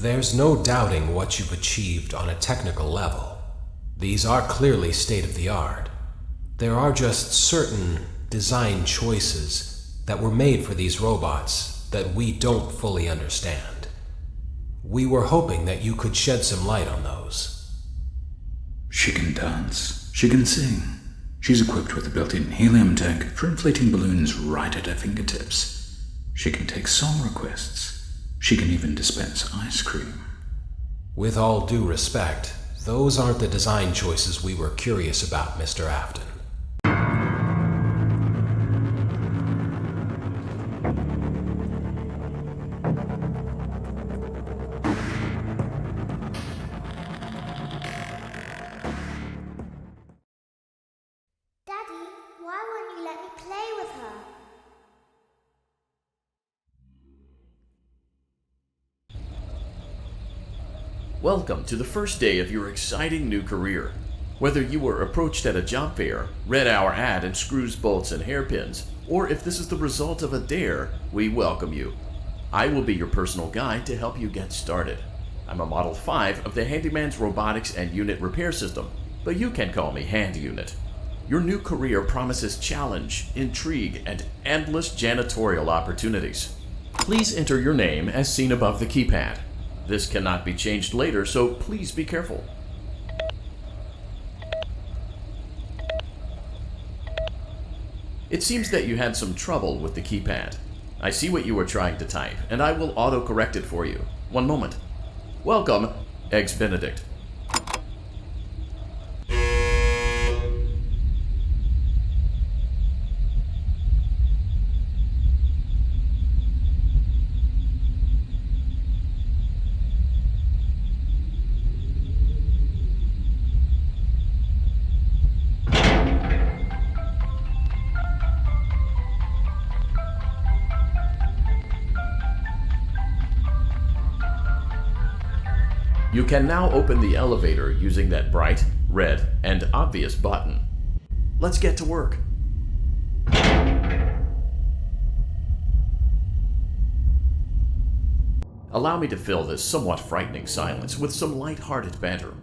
There's no doubting what you've achieved on a technical level. These are clearly state-of-the-art. There are just certain design choices that were made for these robots that we don't fully understand. We were hoping that you could shed some light on those. She can dance. She can sing. She's equipped with a built-in helium tank for inflating balloons right at her fingertips. She can take song requests. She can even dispense ice cream. With all due respect, those aren't the design choices we were curious about, Mr. Afton. Daddy, why won't you let me play with her? Welcome to the first day of your exciting new career. Whether you were approached at a job fair, read our ad in screws, bolts, and hairpins, or if this is the result of a dare, we welcome you. I will be your personal guide to help you get started. I'm a Model 5 of the Handyman's Robotics and Unit Repair System, but you can call me Hand Unit. Your new career promises challenge, intrigue, and endless janitorial opportunities. Please enter your name as seen above the keypad. This cannot be changed later, so please be careful. It seems that you had some trouble with the keypad. I see what you were trying to type, and I will auto-correct it for you. One moment. Welcome, Eggs Benedict. You can now open the elevator using that bright, red, and obvious button. Let's get to work. Allow me to fill this somewhat frightening silence with some light-hearted banter.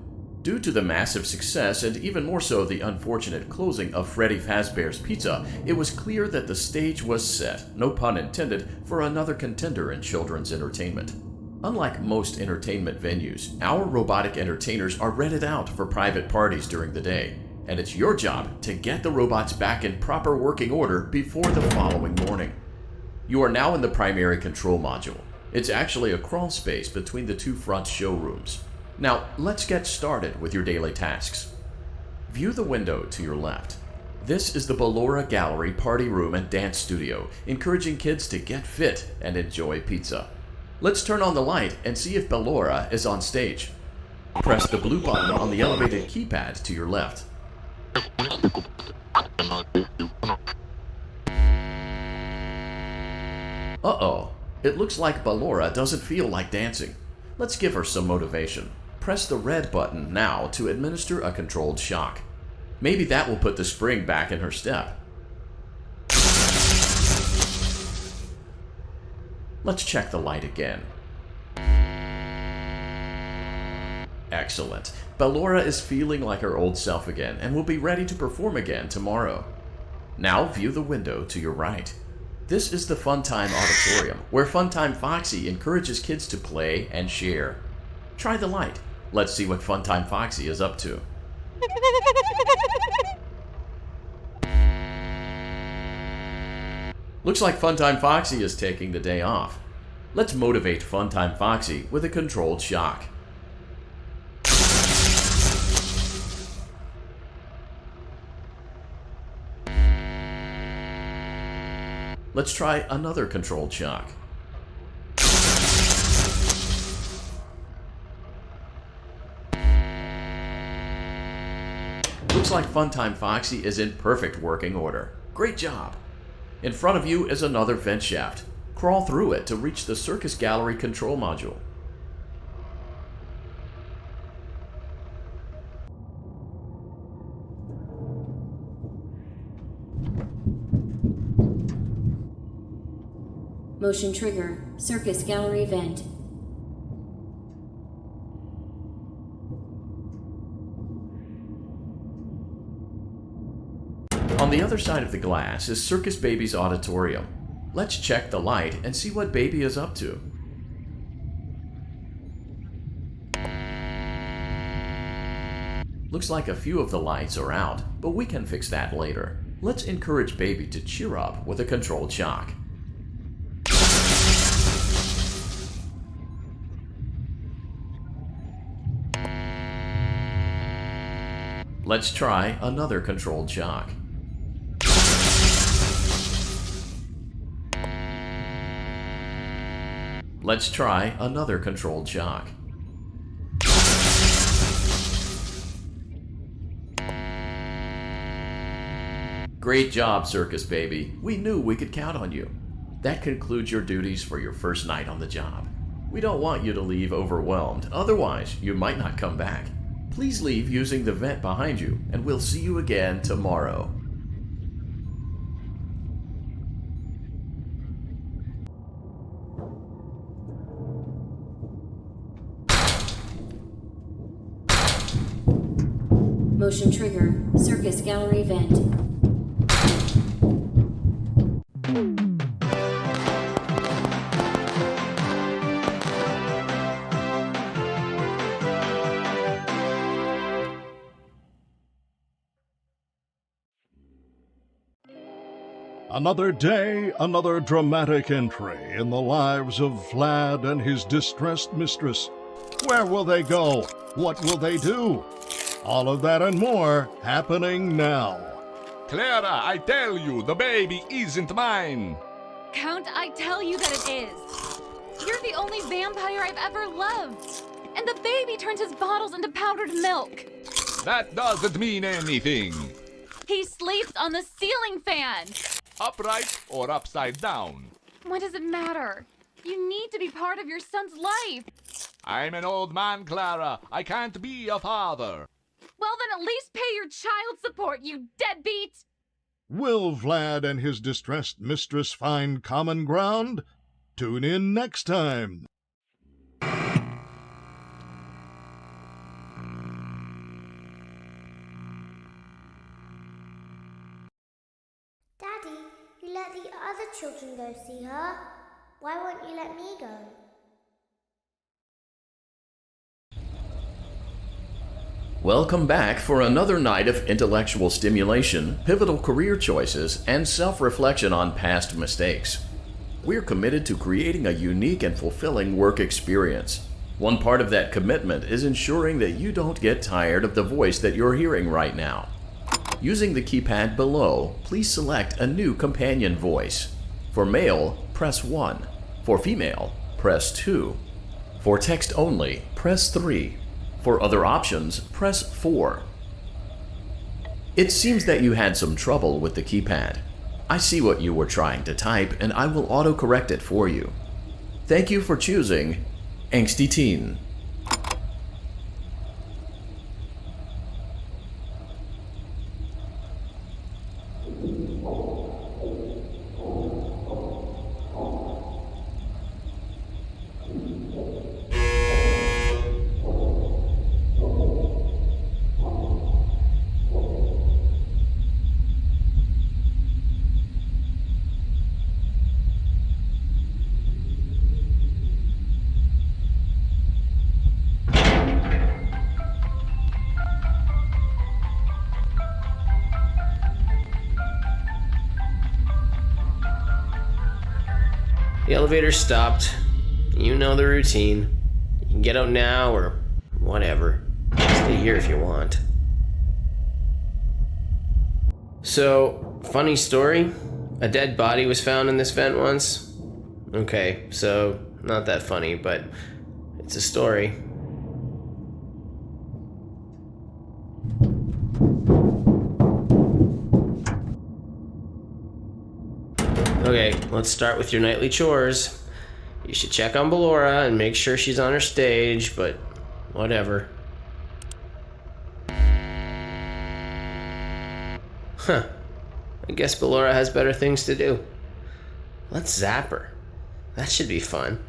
Due to the massive success, and even more so the unfortunate closing of Freddy Fazbear's Pizza, it was clear that the stage was set, no pun intended, for another contender in children's entertainment. Unlike most entertainment venues, our robotic entertainers are rented out for private parties during the day, and it's your job to get the robots back in proper working order before the following morning. You are now in the primary control module. It's actually a crawl space between the two front showrooms. Now, let's get started with your daily tasks. View the window to your left. This is the Ballora Gallery Party Room and Dance Studio, encouraging kids to get fit and enjoy pizza. Let's turn on the light and see if Ballora is on stage. Press the blue button on the elevated keypad to your left. Uh-oh, it looks like Ballora doesn't feel like dancing. Let's give her some motivation. Press the red button now to administer a controlled shock. Maybe that will put the spring back in her step. Let's check the light again. Excellent. Ballora is feeling like her old self again and will be ready to perform again tomorrow. Now view the window to your right. This is the Funtime Auditorium, where Funtime Foxy encourages kids to play and share. Try the light. Let's see what Funtime Foxy is up to. Looks like Funtime Foxy is taking the day off. Let's motivate Funtime Foxy with a controlled shock. Let's try another controlled shock. Looks like Funtime Foxy is in perfect working order. Great job! In front of you is another vent shaft. Crawl through it to reach the Circus Gallery control module. Motion trigger, Circus Gallery vent. On the other side of the glass is Circus Baby's auditorium. Let's check the light and see what Baby is up to. Looks like a few of the lights are out, but we can fix that later. Let's encourage Baby to cheer up with a controlled shock. Let's try another controlled shock. Let's try another controlled shock. Great job, Circus Baby. We knew we could count on you. That concludes your duties for your first night on the job. We don't want you to leave overwhelmed, otherwise you might not come back. Please leave using the vent behind you, and we'll see you again tomorrow. Motion trigger. Circus gallery vent. Another day, another dramatic entry in the lives of Vlad and his distressed mistress. Where will they go? What will they do? All of that and more happening now. Clara, I tell you, the baby isn't mine. Count, I tell you that it is. You're the only vampire I've ever loved. And the baby turns his bottles into powdered milk. That doesn't mean anything. He sleeps on the ceiling fan. Upright or upside down. What does it matter? You need to be part of your son's life. I'm an old man, Clara. I can't be a father. Well, then at least pay your child support, you deadbeat! Will Vlad and his distressed mistress find common ground? Tune in next time. Daddy, you let the other children go see her. Why won't you let me go? Welcome back for another night of intellectual stimulation, pivotal career choices, and self-reflection on past mistakes. We're committed to creating a unique and fulfilling work experience. One part of that commitment is ensuring that you don't get tired of the voice that you're hearing right now. Using the keypad below, please select a new companion voice. For male, press 1. For female, press 2. For text only, press 3. For other options, press 4. It seems that you had some trouble with the keypad. I see what you were trying to type, and I will auto-correct it for you. Thank you for choosing Angsty Teen. The elevator stopped. You know the routine. You can get out now or whatever. Stay here if you want. So, funny story. A dead body was found in this vent once. Okay, so not that funny, but it's a story. Okay, let's start with your nightly chores. You should check on Ballora and make sure she's on her stage, but whatever. Huh. I guess Ballora has better things to do. Let's zap her. That should be fun.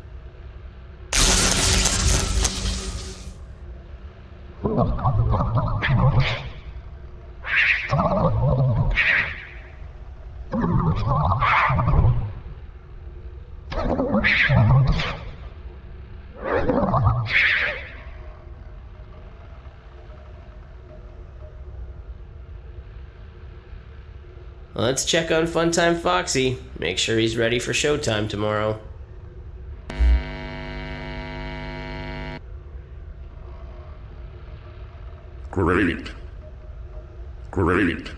Let's check on Funtime Foxy. Make sure he's ready for showtime tomorrow. Great. Great.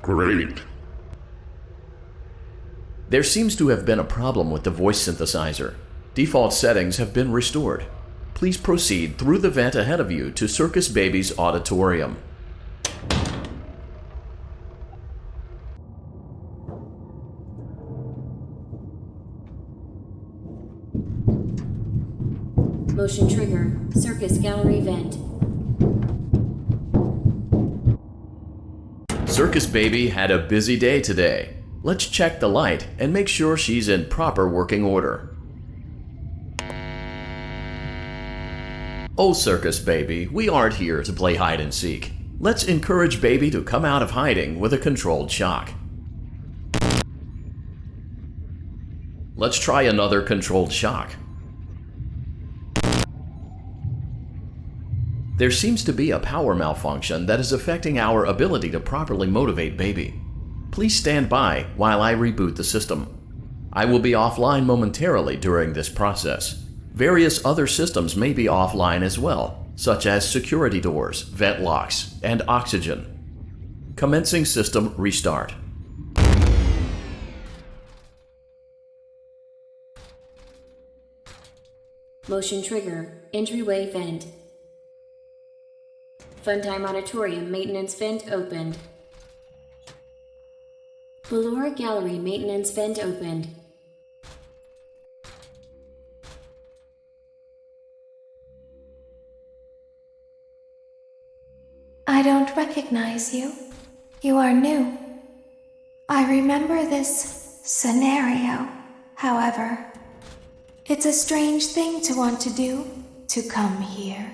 Great. There seems to have been a problem with the voice synthesizer. Default settings have been restored. Please proceed through the vent ahead of you to Circus Baby's auditorium. Motion trigger. Circus gallery vent. Circus Baby had a busy day today. Let's check the light and make sure she's in proper working order. Oh, Circus Baby, we aren't here to play hide and seek. Let's encourage Baby to come out of hiding with a controlled shock. Let's try another controlled shock. There seems to be a power malfunction that is affecting our ability to properly motivate Baby. Please stand by while I reboot the system. I will be offline momentarily during this process. Various other systems may be offline as well, such as security doors, vent locks, and oxygen. Commencing system restart. Motion trigger. Entryway vent. Funtime auditorium maintenance vent opened. Ballora gallery maintenance vent opened. I don't recognize you. You are new. I remember this scenario, however. It's a strange thing to want to do, to come here.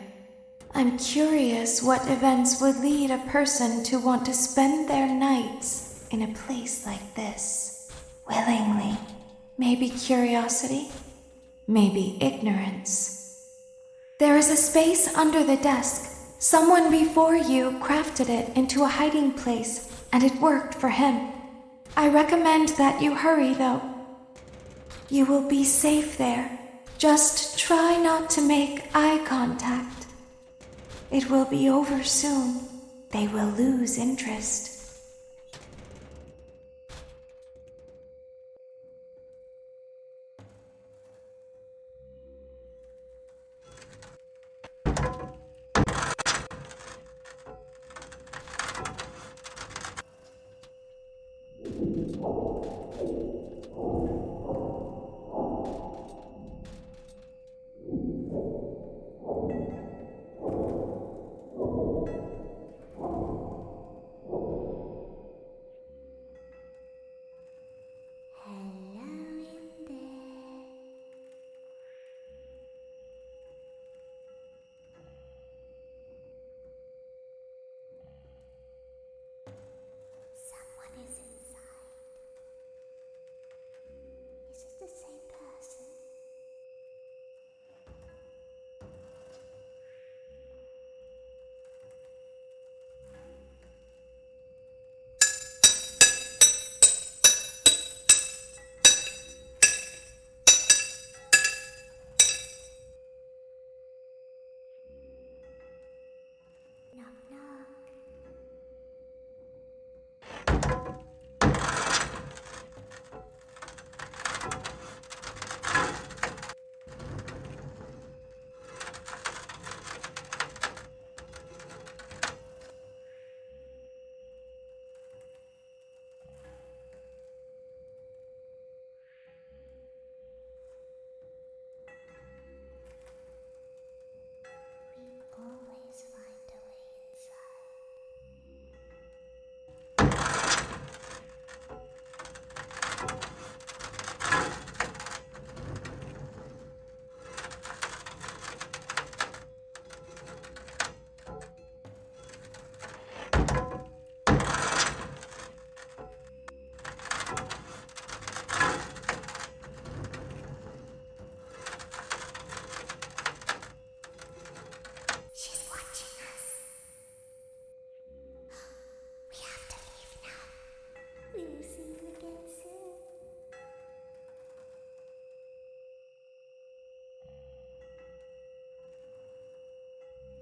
I'm curious what events would lead a person to want to spend their nights in a place like this. Willingly. Maybe curiosity, maybe ignorance. There is a space under the desk. Someone before you crafted it into a hiding place, and it worked for him. I recommend that you hurry, though. You will be safe there. Just try not to make eye contact. It will be over soon. They will lose interest.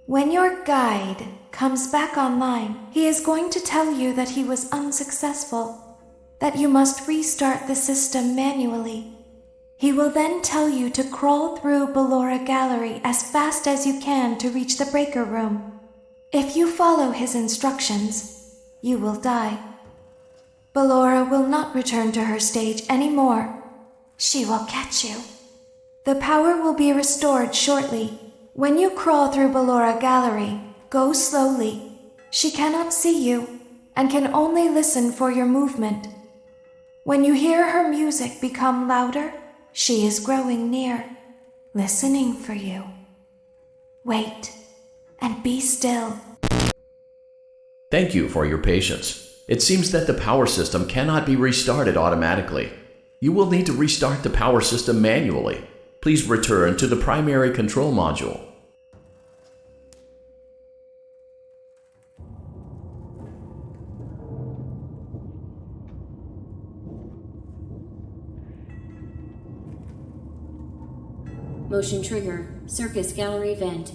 When your guide comes back online, he is going to tell you that he was unsuccessful, that you must restart the system manually. He will then tell you to crawl through Ballora Gallery as fast as you can to reach the breaker room. If you follow his instructions, you will die. Ballora will not return to her stage anymore. She will catch you. The power will be restored shortly. When you crawl through Ballora Gallery, go slowly. She cannot see you and can only listen for your movement. When you hear her music become louder, she is growing near, listening for you. Wait and be still. Thank you for your patience. It seems that the power system cannot be restarted automatically. You will need to restart the power system manually. Please return to the primary control module. Motion trigger. Circus gallery vent.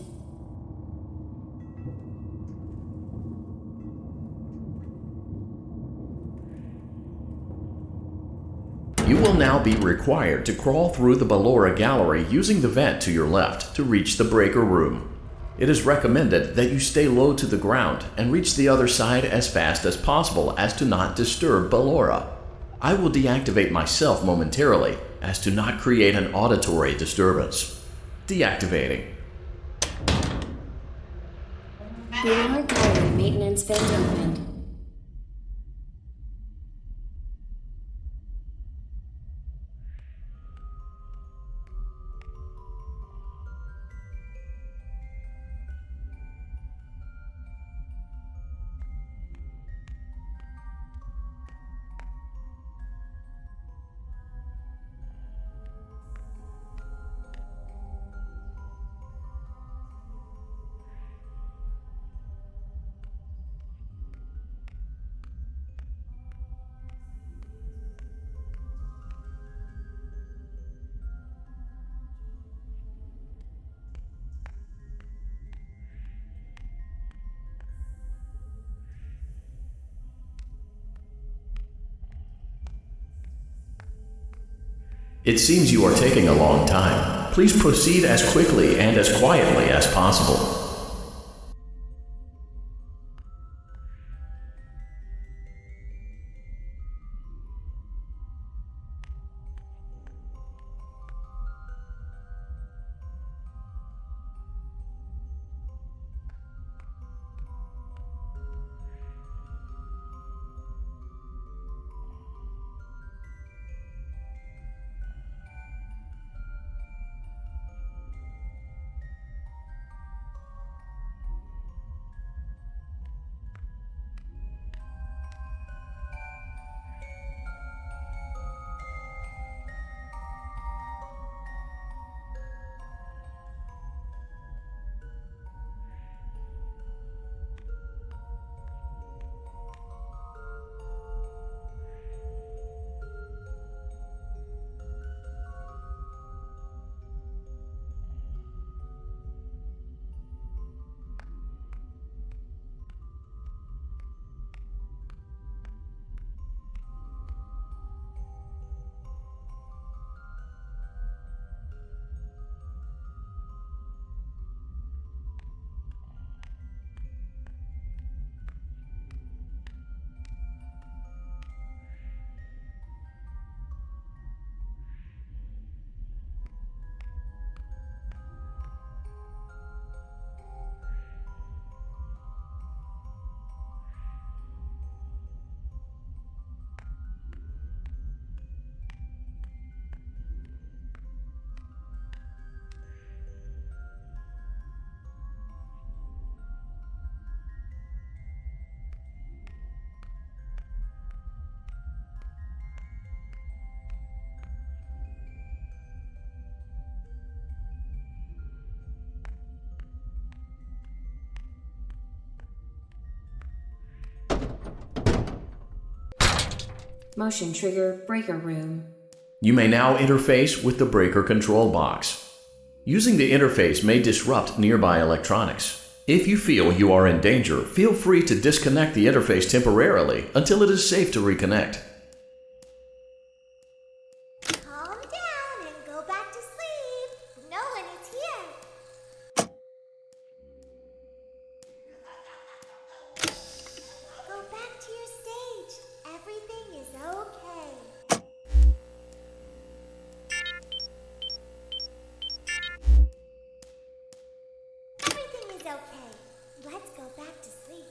You will now be required to crawl through the Ballora Gallery using the vent to your left to reach the breaker room. It is recommended that you stay low to the ground and reach the other side as fast as possible as to not disturb Ballora. I will deactivate myself momentarily as to not create an auditory disturbance. Deactivating. Ballora gallery maintenance vent opened. It seems you are taking a long time. Please proceed as quickly and as quietly as possible. Motion trigger breaker room. You may now interface with the breaker control box. Using the interface may disrupt nearby electronics. If you feel you are in danger, feel free to disconnect the interface temporarily until it is safe to reconnect. Calm down and go back to sleep. No one is here. Go back to your stage. Everything is okay. Everything is okay. Let's go back to sleep.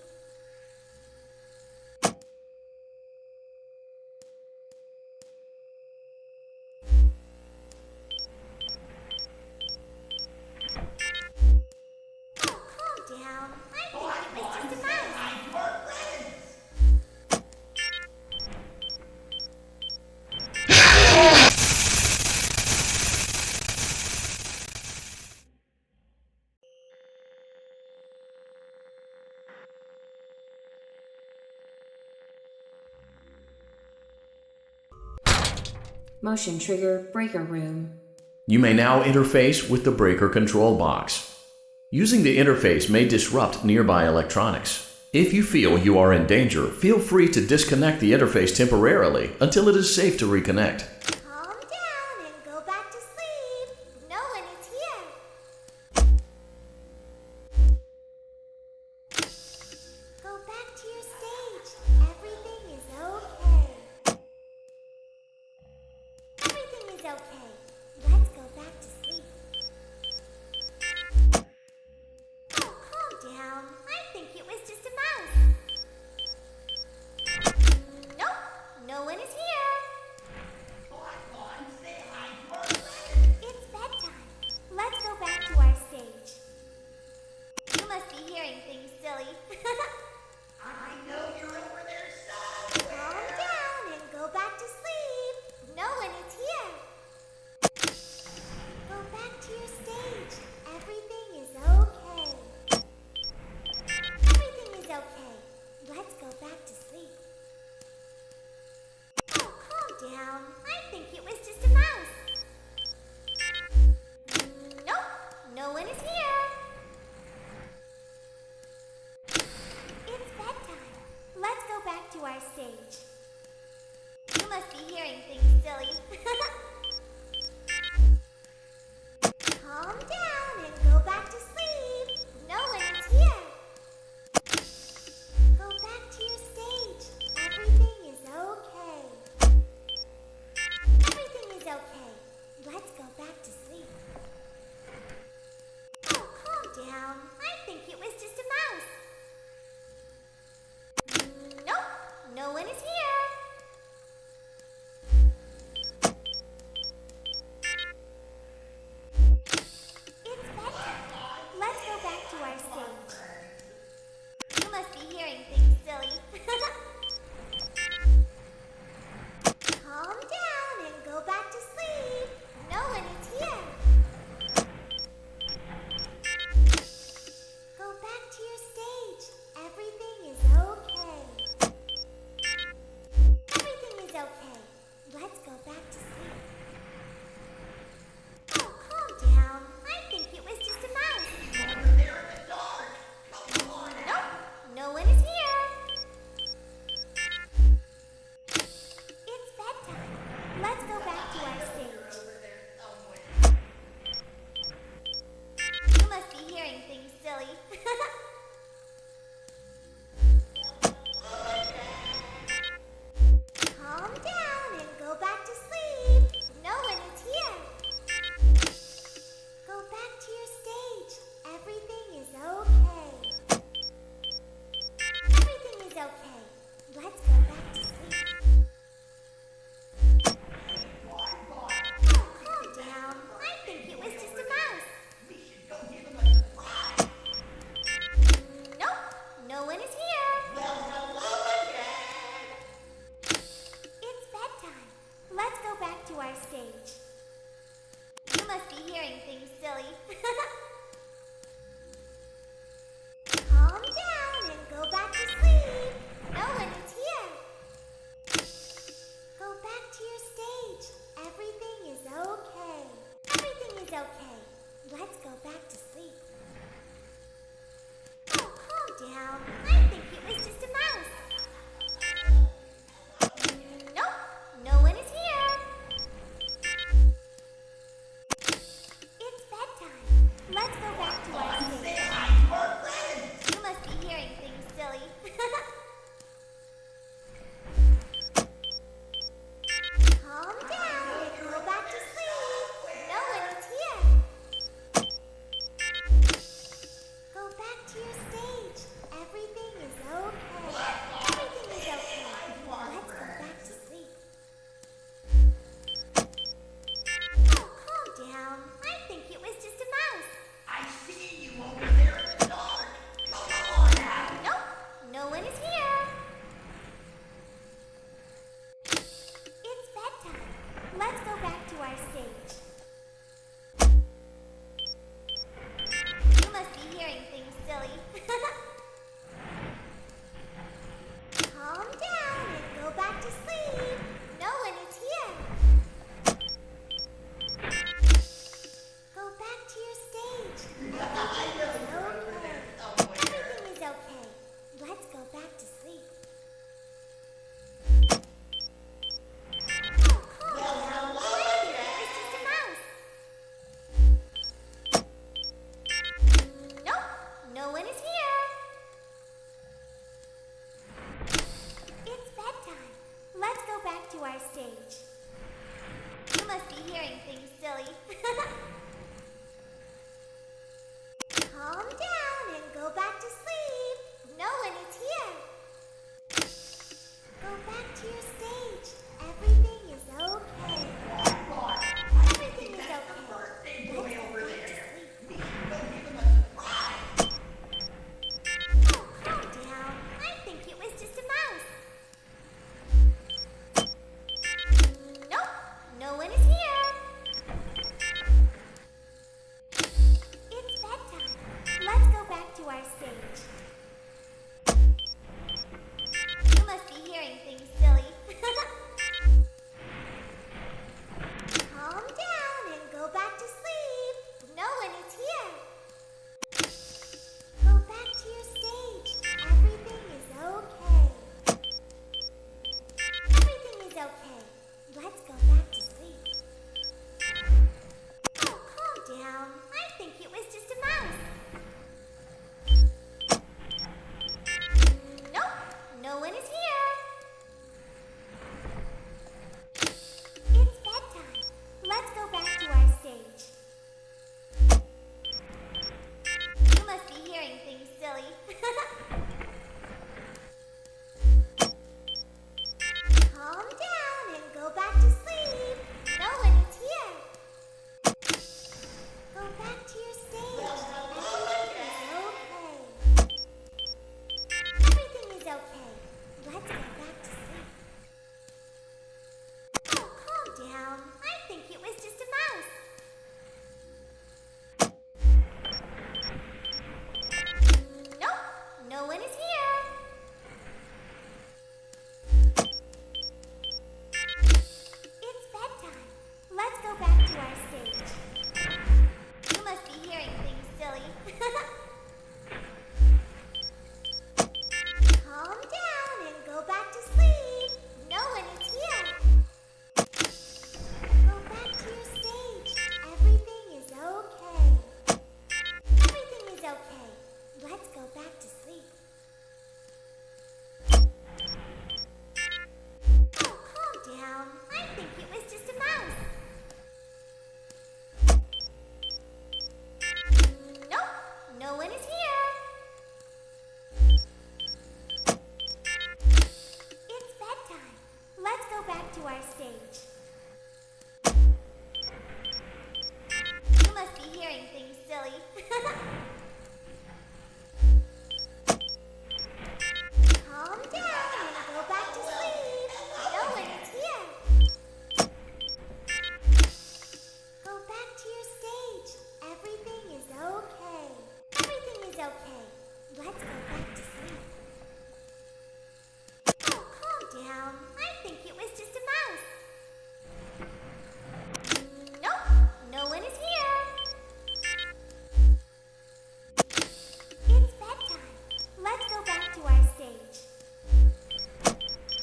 Oh, calm down. I think it was just a mouse. Motion trigger breaker room. You may now interface with the breaker control box. Using the interface may disrupt nearby electronics. If you feel you are in danger, feel free to disconnect the interface temporarily until it is safe to reconnect. Calm down and go back to sleep. No one is here. Go back to your stage. Everything is okay. Everything is okay. Let's go back to sleep. Oh, calm down. I think it was just a mouse. Nope, no one is here. It's bedtime. Let's go back to our stage. You must be hearing things silly. I know you're over there somewhere. Calm down and go back to sleep. No one is here. Go back to your stage. Everything is okay. Everything is okay. Let's go back to sleep. Oh, calm down. I think it was just a mouse. Nope, no one is here. It's bedtime. Let's go back to our stage. You must be hearing things silly. Calm down and go back to sleep. No one is here. Go back to your stage. Everything is okay. Everything is okay. Let's go back to sleep. Oh, calm down. I think it was just a mouse. Nope, no one is here. It's bedtime. Let's go back to our stage. You must be hearing things silly. Calm down and go back to sleep. No one is here. Go back to your stage. Everything is okay. Everything is okay. Let's go back to sleep. Oh, calm down. I think it was just a mouse. Over there in the dark. Nope, no one is here. It's bedtime. Let's go back to our stage. You must be hearing things silly. Calm down and go back to sleep. No one is here. Go back to your stage. Everything is okay. Everything is okay. Let's go back to sleep. Oh, calm down. I think it was just a mouse. We should go give him a surprise. Nope, no one is here. Well, hello again. It's bedtime. Let's go back to our stage. You must be hearing things silly. Calm down and go back to sleep. No one is here. Go back to your stage. Everything is okay. Everything is okay. Let's go back to sleep.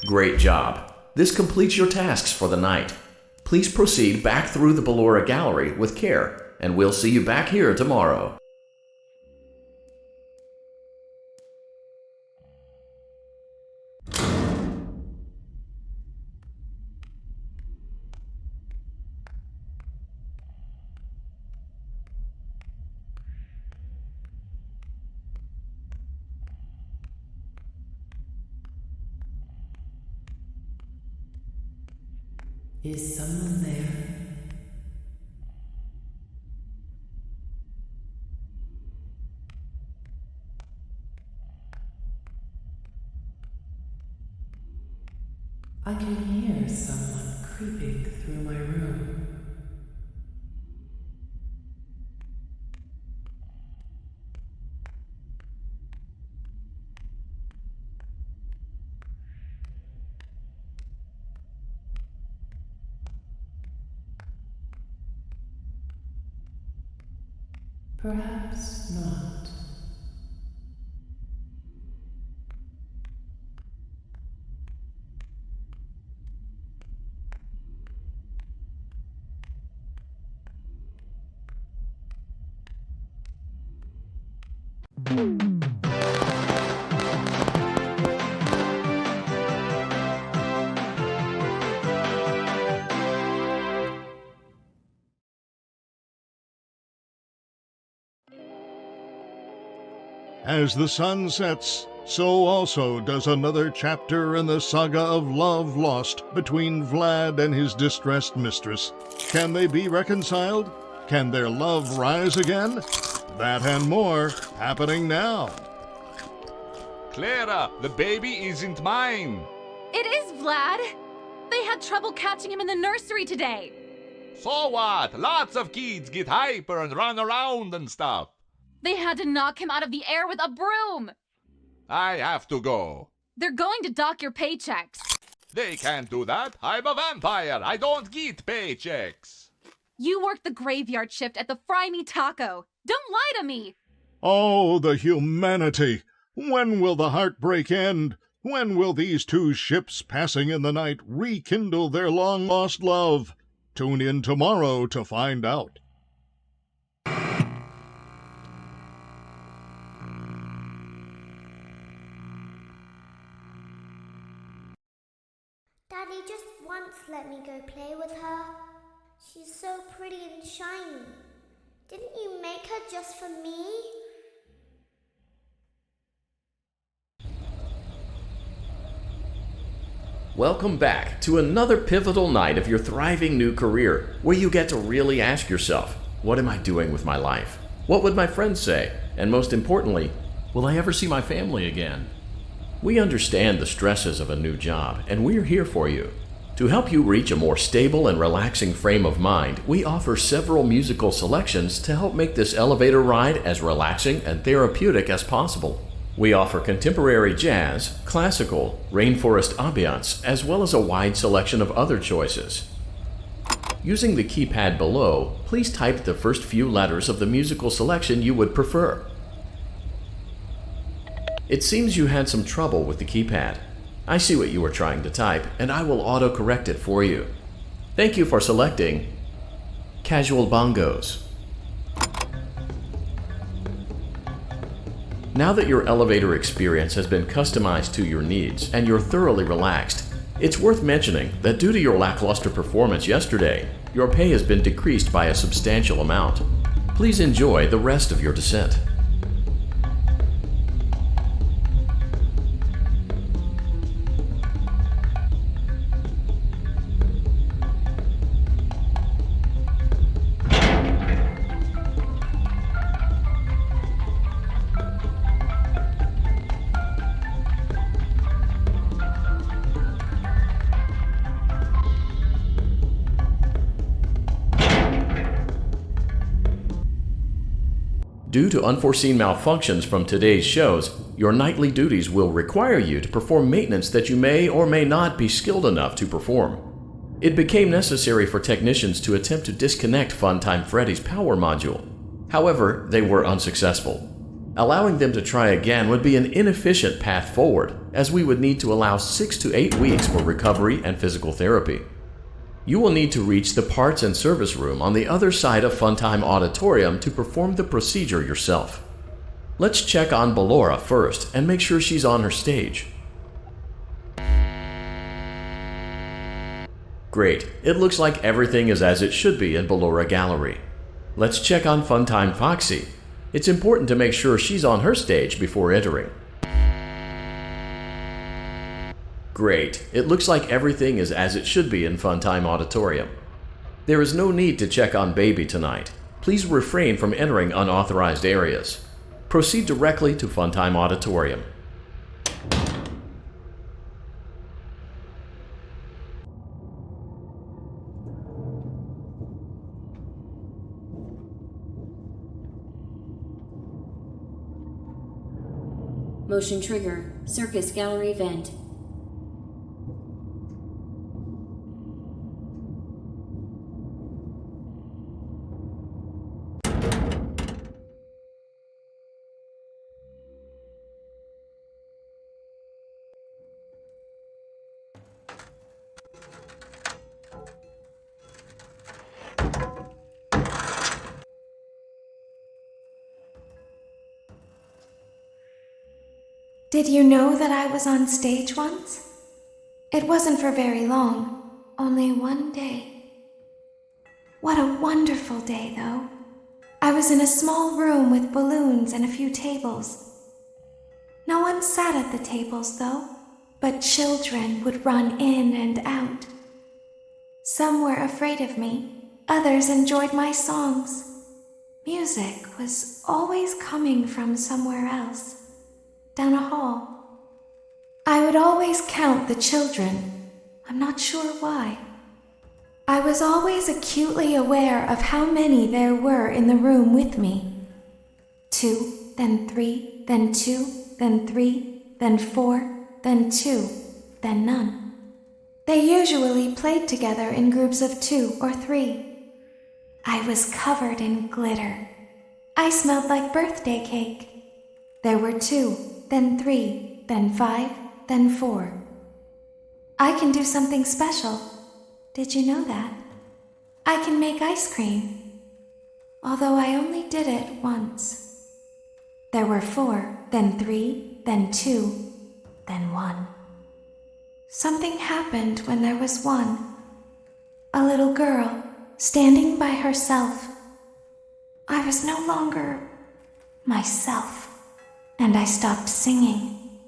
Great job. This completes your tasks for the night. Please proceed back through the Ballora Gallery with care, and we'll see you back here tomorrow. Is someone there? I can hear someone creeping through my room. Perhaps not. As the sun sets, so also does another chapter in the saga of love lost between Vlad and his distressed mistress. Can they be reconciled? Can their love rise again? That and more happening now. Clara, the baby isn't mine. It is Vlad. They had trouble catching him in the nursery today. So what? Lots of kids get hyper and run around and stuff. They had to knock him out of the air with a broom. I have to go. They're going to dock your paychecks. They can't do that. I'm a vampire. I don't get paychecks. You work the graveyard shift at the Fry Me Taco. Don't lie to me. Oh, the humanity! When will the heartbreak end? When will these two ships passing in the night rekindle their long-lost love? Tune in tomorrow to find out. Daddy just once let me go play with her. She's so pretty and shiny. Didn't you make her just for me? Welcome back to another pivotal night of your thriving new career, where you get to really ask yourself, what am I doing with my life? What would my friends say? And most importantly, will I ever see my family again? We understand the stresses of a new job, and we're here for you. To help you reach a more stable and relaxing frame of mind, we offer several musical selections to help make this elevator ride as relaxing and therapeutic as possible. We offer contemporary jazz, classical, rainforest ambiance, as well as a wide selection of other choices. Using the keypad below, please type the first few letters of the musical selection you would prefer. It seems you had some trouble with the keypad. I see what you were trying to type, and I will auto-correct it for you. Thank you for selecting Casual Bongos. Now that your elevator experience has been customized to your needs and you're thoroughly relaxed, it's worth mentioning that due to your lackluster performance yesterday, your pay has been decreased by a substantial amount. Please enjoy the rest of your descent. Due to unforeseen malfunctions from today's shows, your nightly duties will require you to perform maintenance that you may or may not be skilled enough to perform. It became necessary for technicians to attempt to disconnect Funtime Freddy's power module. However, they were unsuccessful. Allowing them to try again would be an inefficient path forward, as we would need to allow 6 to 8 weeks for recovery and physical therapy. You will need to reach the parts and service room on the other side of Funtime Auditorium to perform the procedure yourself. Let's check on Ballora first and make sure she's on her stage. Great, it looks like everything is as it should be in Ballora Gallery. Let's check on Funtime Foxy. It's important to make sure she's on her stage before entering. Great, it looks like everything is as it should be in Funtime Auditorium. There is no need to check on Baby tonight. Please refrain from entering unauthorized areas. Proceed directly to Funtime Auditorium. Motion trigger. Circus gallery vent. Did you know that I was on stage once? It wasn't for very long, only one day. What a wonderful day, though. I was in a small room with balloons and a few tables. No one sat at the tables, though, but children would run in and out. Some were afraid of me, others enjoyed my songs. Music was always coming from somewhere else. Down a hall. I would always count the children. I'm not sure why. I was always acutely aware of how many there were in the room with me. 2, then 3, then 2, then 3, then 4, then 2, then none. They usually played together in groups of 2 or 3. I was covered in glitter. I smelled like birthday cake. There were 2. Then 3, then 5, then 4. I can do something special. Did you know that? I can make ice cream. Although I only did it once. There were 4, then 3, then 2, then 1. Something happened when there was 1. A little girl, standing by herself. I was no longer myself. And I stopped singing.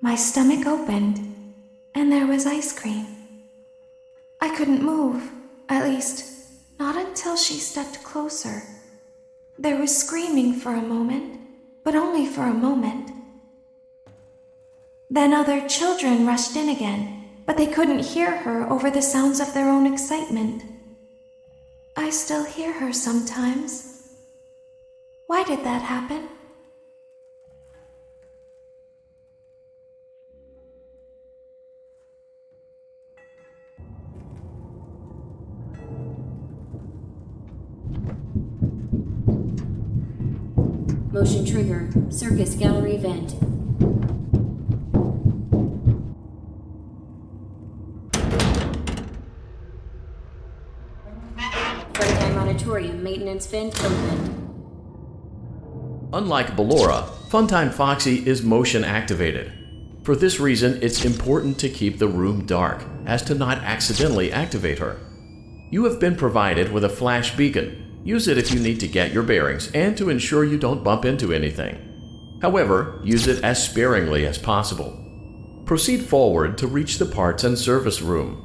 My stomach opened, and there was ice cream. I couldn't move, at least, not until she stepped closer. There was screaming for a moment, but only for a moment. Then other children rushed in again, but they couldn't hear her over the sounds of their own excitement. I still hear her sometimes. Why did that happen? Motion trigger. Circus gallery vent. Funtime Auditorium maintenance vent open. Unlike Ballora, Funtime Foxy is motion activated. For this reason, it's important to keep the room dark, as to not accidentally activate her. You have been provided with a flash beacon. Use it if you need to get your bearings and to ensure you don't bump into anything. However, use it as sparingly as possible. Proceed forward to reach the parts and service room.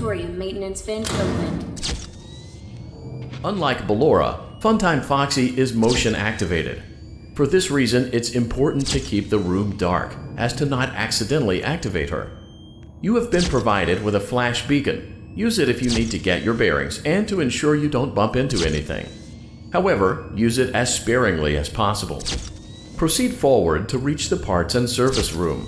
auditorium maintenance vent opened. Unlike Ballora, Funtime Foxy is motion activated. For this reason, it's important to keep the room dark, as to not accidentally activate her. You have been provided with a flash beacon. Use it if you need to get your bearings and to ensure you don't bump into anything. However, use it as sparingly as possible. Proceed forward to reach the parts and service room.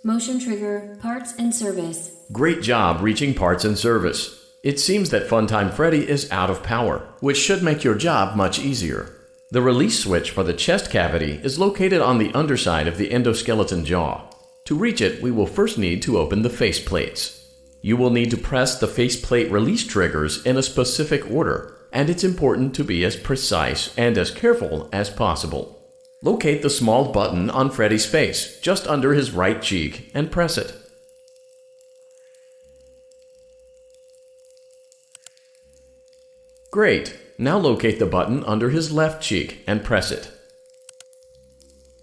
Motion trigger, parts and service. Great job reaching parts and service. It seems that Funtime Freddy is out of power, which should make your job much easier. The release switch for the chest cavity is located on the underside of the endoskeleton jaw. To reach it, we will first need to open the face plates. You will need to press the faceplate release triggers in a specific order, and it's important to be as precise and as careful as possible. Locate the small button on Freddy's face, just under his right cheek, and press it. Great! Now locate the button under his left cheek and press it.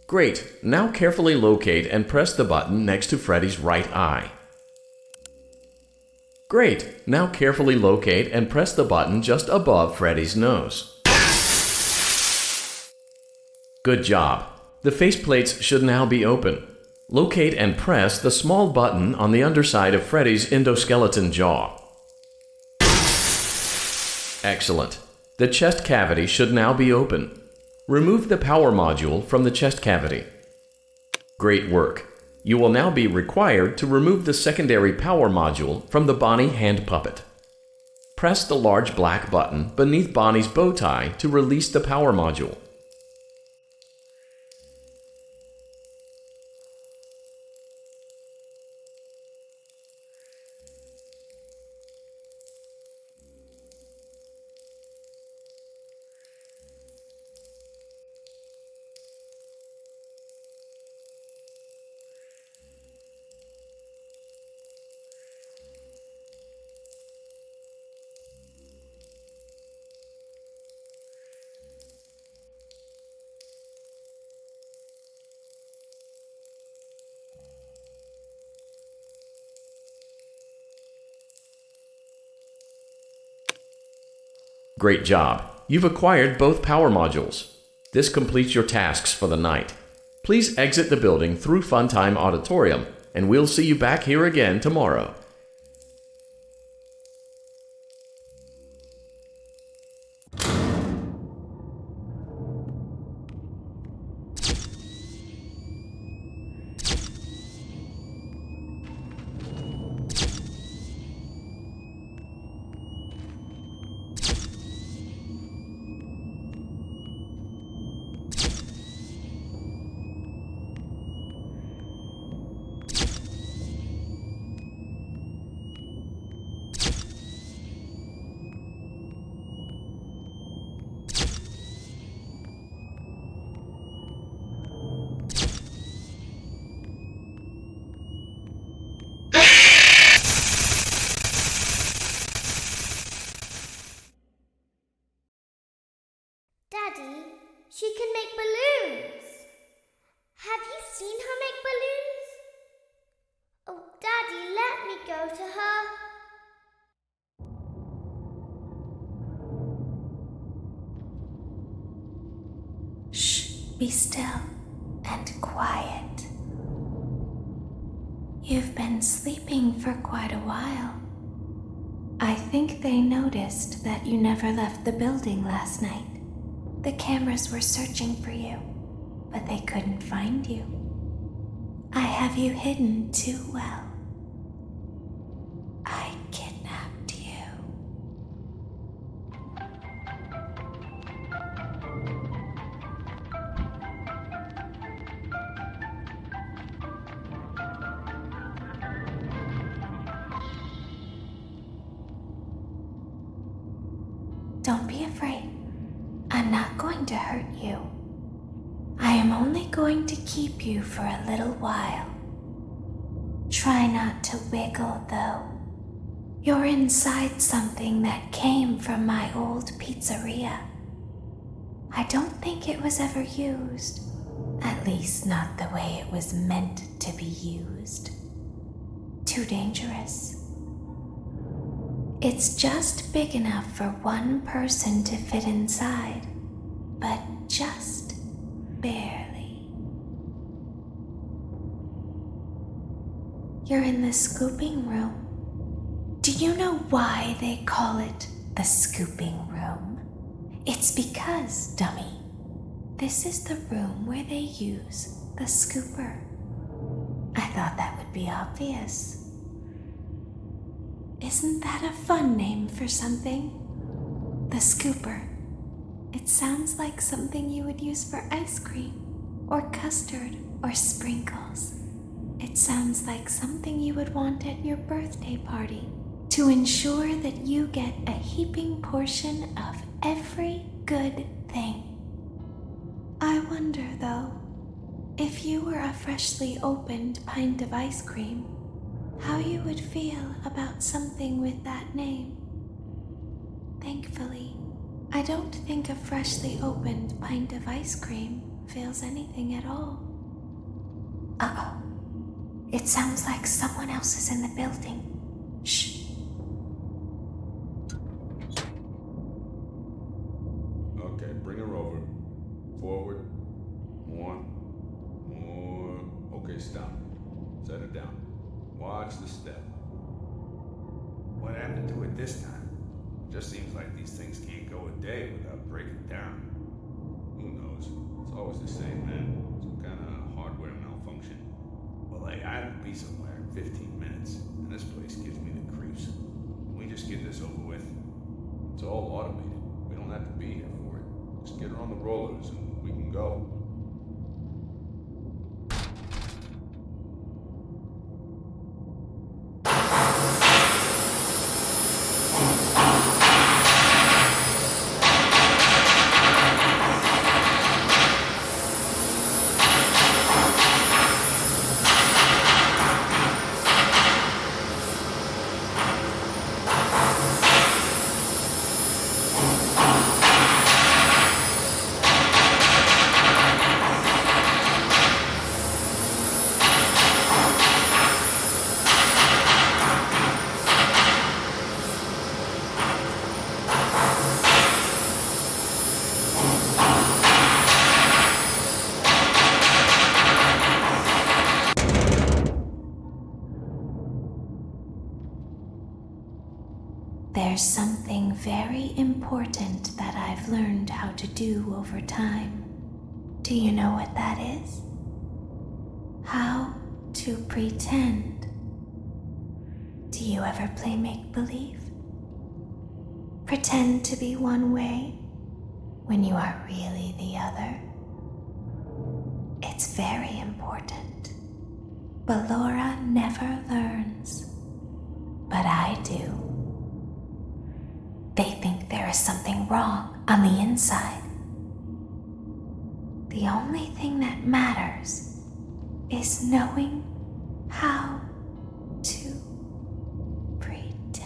Great! Now carefully locate and press the button next to Freddy's right eye. Great! Now carefully locate and press the button just above Freddy's nose. Good job! The faceplates should now be open. Locate and press the small button on the underside of Freddy's endoskeleton jaw. Excellent! The chest cavity should now be open. Remove the power module from the chest cavity. Great work! You will now be required to remove the secondary power module from the Bonnie hand puppet. Press the large black button beneath Bonnie's bow tie to release the power module. Great job! You've acquired both power modules. This completes your tasks for the night. Please exit the building through Funtime Auditorium, and we'll see you back here again tomorrow. be still and quiet. You've been sleeping for quite a while. I think they noticed that you never left the building last night. The cameras were searching for you, but they couldn't find you. I have you hidden too well. I kidnapped you. Don't be afraid. I'm not going to hurt you. I am only going to keep you for a little while. Try not to wiggle, though. You're inside something that came from my old pizzeria. I don't think it was ever used. At least not the way it was meant to be used. Too dangerous. It's just big enough for one person to fit inside, but just barely. You're in the scooping room. Do you know why they call it the scooping room? It's because, dummy, this is the room where they use the scooper. I thought that would be obvious. Isn't that a fun name for something? The scooper. It sounds like something you would use for ice cream, or custard, or sprinkles. It sounds like something you would want at your birthday party to ensure that you get a heaping portion of every good thing. I wonder, though, if you were a freshly opened pint of ice cream, how you would feel about something with that name. Thankfully, I don't think a freshly opened pint of ice cream feels anything at all. Uh-oh. It sounds like someone else is in the building. Shh. Okay, bring her over. Forward. More. Okay, stop. Set her down. Watch the step. What happened to it this time? Just seems like these things can't go a day without breaking down. Who knows? It's always the same, man. Some kind of hardware malfunction. Well, hey, I have to be somewhere in 15 minutes, and this place gives me the creeps. Can we just get this over with? It's all automated. We don't have to be here for it. Just get her on the rollers and we can go. There's something very important that I've learned how to do over time. Do you know what that is? How to pretend. Do you ever play make-believe? Pretend to be one way when you are really the other. It's very important. But Laura never learns. But I do. They think there is something wrong on the inside. The only thing that matters is knowing how to pretend.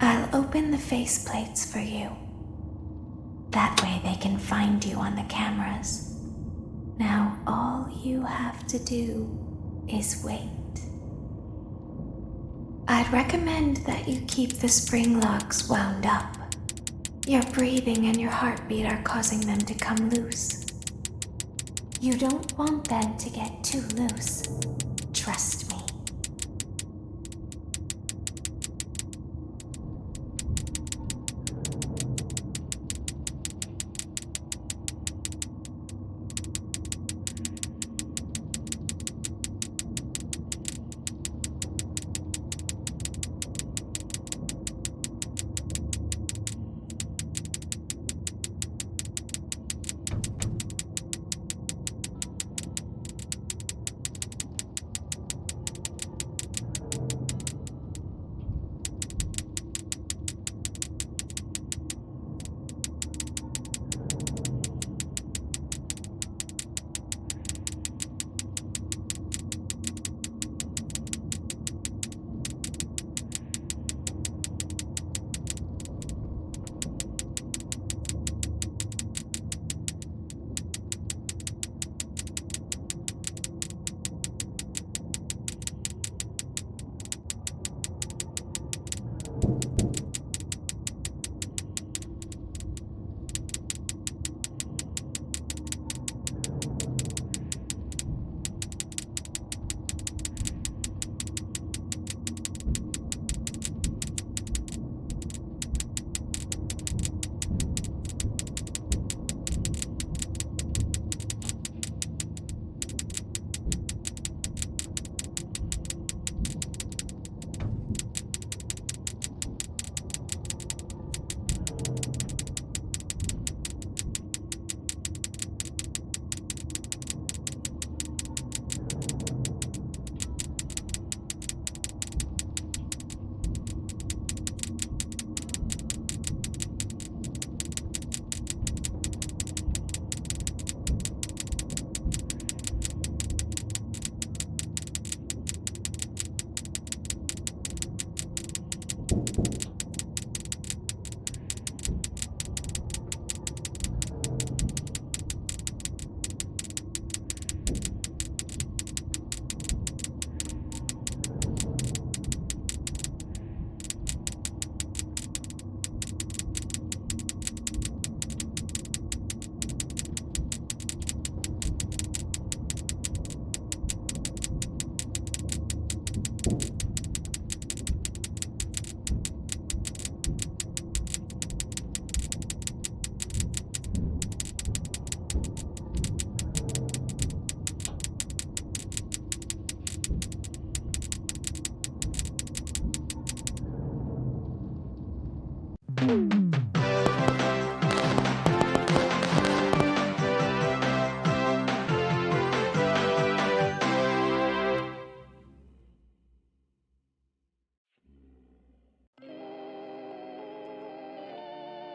I'll open the faceplates for you. That way they can find you on the cameras. Now all you have to do is wait. I'd recommend that you keep the spring locks wound up. Your breathing and your heartbeat are causing them to come loose. You don't want them to get too loose. Trust me.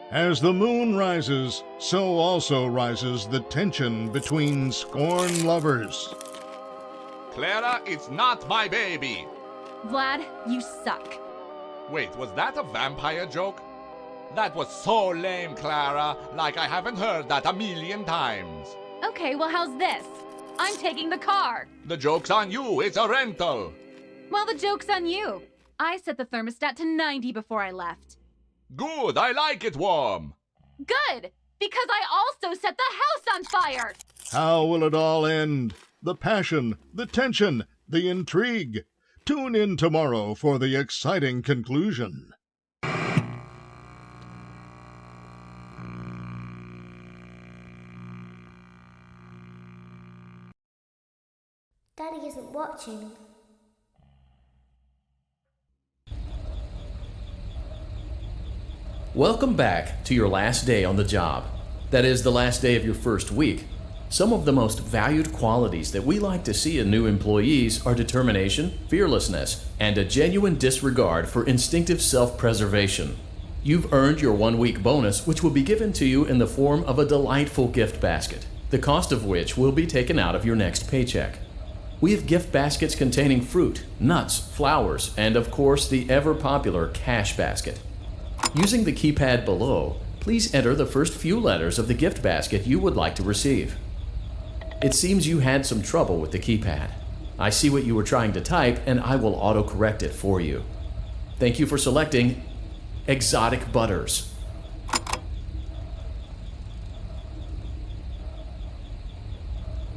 As the moon rises, so also rises the tension between scorned lovers. Clara, it's not my baby. Vlad, you suck. Wait, was that a vampire joke? That was so lame, Clara. Like I haven't heard that a million times. Okay, well, how's this? I'm taking the car. The joke's on you. It's a rental. Well, the joke's on you. I set the thermostat to 90 before I left. Good. I like it warm. Good, because I also set the house on fire. How will it all end? The passion, the tension, the intrigue. Tune in tomorrow for the exciting conclusion. Daddy isn't watching. Welcome back to your last day on the job. That is, the last day of your first week. Some of the most valued qualities that we like to see in new employees are determination, fearlessness, and a genuine disregard for instinctive self-preservation. You've earned your 1-week bonus, which will be given to you in the form of a delightful gift basket, the cost of which will be taken out of your next paycheck. We have gift baskets containing fruit, nuts, flowers, and of course the ever-popular cash basket. Using the keypad below, Please enter the first few letters of the gift basket you would like to receive. It seems you had some trouble with the keypad. I see what you were trying to type, and I will autocorrect it for you. Thank you for selecting Exotic Butters.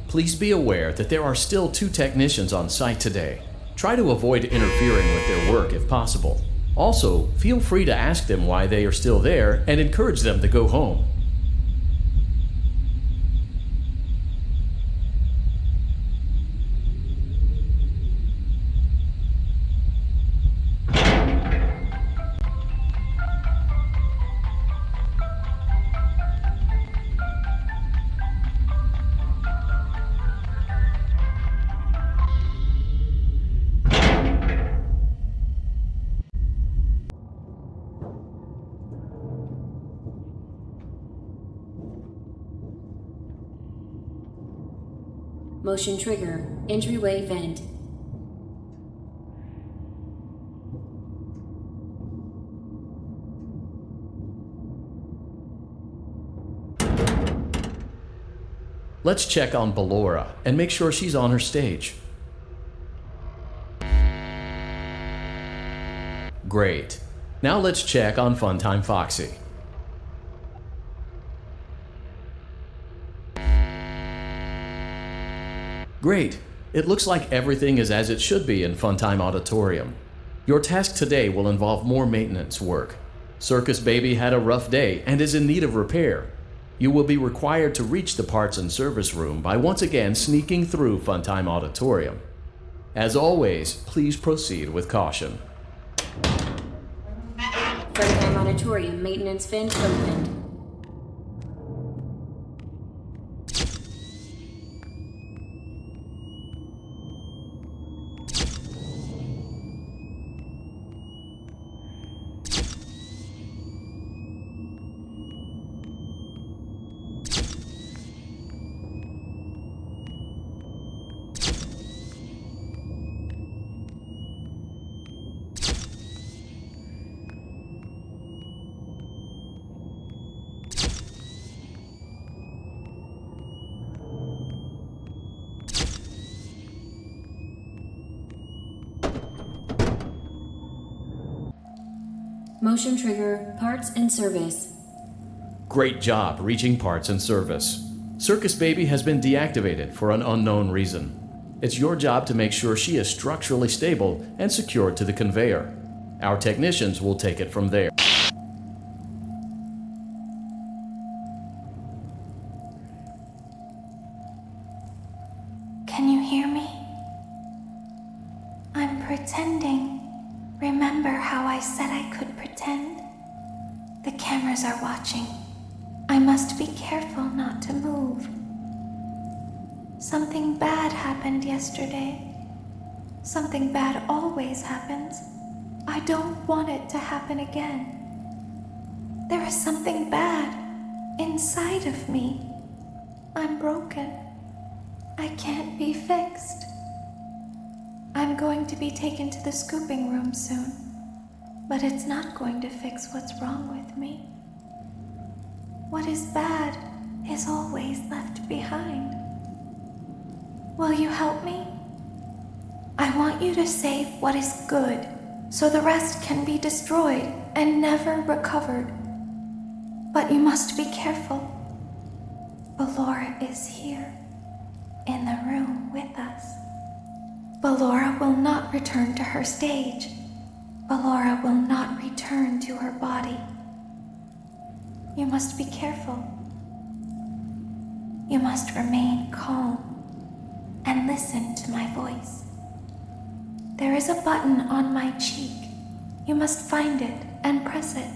Please be aware that there are still 2 technicians on site today. Try to avoid interfering with their work if possible. Also, feel free to ask them why they are still there and encourage them to go home. Motion trigger. Entryway vent. Let's check on Ballora and make sure she's on her stage. Great. Now let's check on Funtime Foxy. Great. It looks like everything is as it should be in Funtime Auditorium. Your task today will involve more maintenance work. Circus Baby had a rough day and is in need of repair. You will be required to reach the parts and service room by once again sneaking through Funtime Auditorium. As always, please proceed with caution. Funtime Auditorium maintenance vent opened. Motion trigger, parts and service. Great job reaching parts and service. Circus Baby has been deactivated for an unknown reason. It's your job to make sure she is structurally stable and secured to the conveyor. Our technicians will take it from there. Can you hear me? I'm pretending. Remember how I said I could pretend? The cameras are watching. I must be careful not to move. Something bad happened yesterday. Something bad always happens. I don't want it to happen again. There is something bad inside of me. I'm broken. I can't be fixed. I'm going to be taken to the scooping room soon, but it's not going to fix what's wrong with me. What is bad is always left behind. Will you help me? I want you to save what is good, so the rest can be destroyed and never recovered. But you must be careful. Ballora is here, in the room with us. Ballora will not return to her stage. Ballora will not return to her body. You must be careful. You must remain calm and listen to my voice. There is a button on my cheek. You must find it and press it.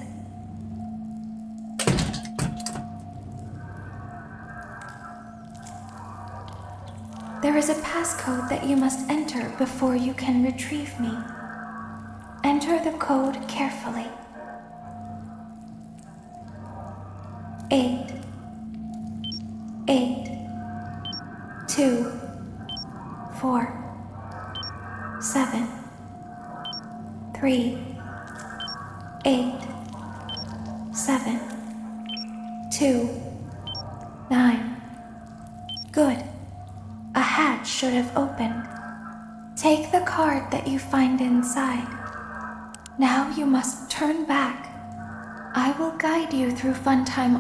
There is a passcode that you must enter before you can retrieve me. Enter the code carefully. 8 8 2 4 7 3 8 7 2, 9. Good. A hatch should have opened. Take the card that you find inside. Now you must turn back. I will guide you through Funtime.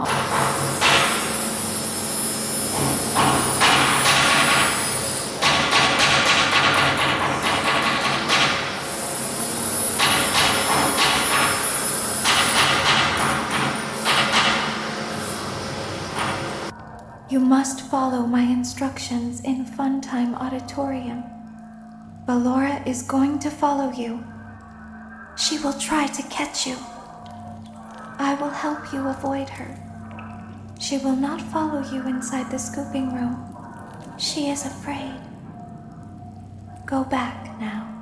You must follow my instructions in Funtime Auditorium. Ballora is going to follow you. She will try to catch you. I will help you avoid her. She will not follow you inside the scooping room. She is afraid. Go back now.